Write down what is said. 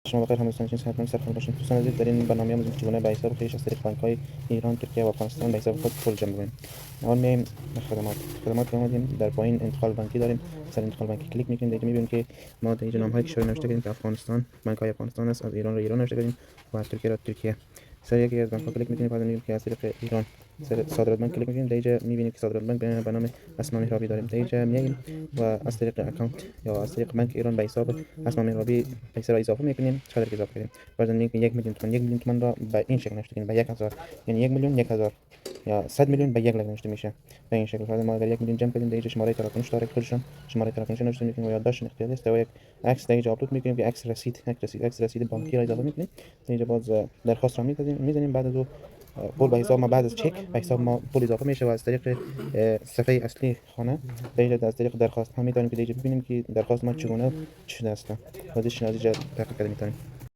شما بخیر همستان چین صحت سرخان باشین. دوستان عزیز، در این برنامه امروز چگونه به حساب خویش از طریق بانک‌های ایران، ترکیه و افغانستان به حساب خود پول جمع کنیم. اول میایم به خدمات که اومدیم در پایین انتقال بانکی داریم. سر انتقال بانکی کلیک میکنیم. دیگه میبینیم که ما در اینجا نام‌های کشور نوشته کردیم که افغانستان بانک‌های افغانستان است، از ایران را ایران نوشته کردیم و از ترکیه را ترکیه. سر یکی از بانک‌ها کلیک میکنیم. بعد میبینیم که از طریق ایران سر صادرات بانک کلیک میکنیم. اینجا میبینیم که صادرات بانک به نام اسماء مهرابی داریم. اینجا میایم و از طریق اکانت یا از طریق بانک ایران به حساب اسماء مهرابی پیسه را اضافه میکنیم. چقدر اضافه کنیم؟ فرضاً میگیم 1,000,000 تومان را به این شکل نوشته کنیم، به 1000، یعنی 1,000,000 یا 100 میلیون به 1 لک نوشته میشه به این شکل. فرضاً ما اگر 1 میلیون جمع کنیم، اینجا شماره تراکنش داره، خودشون شماره تراکنش نوشته میکنیم و یادداشت اختیاری است و یک عکس اینجا آپلود میکنیم که عکس رسید بانکی را اضافه میکنیم. اینجا باز درخواست را میزنیم. بعد از او پول به حساب ما بعد از چک به حساب ما پول اضافه میشه و از طریق صفحه اصلی خانه اینجا از طریق درخواست ها میتونیم که اینجا ببینیم که درخواست ما چگونه شده است. بازش از اینجا تحقیق میتونیم.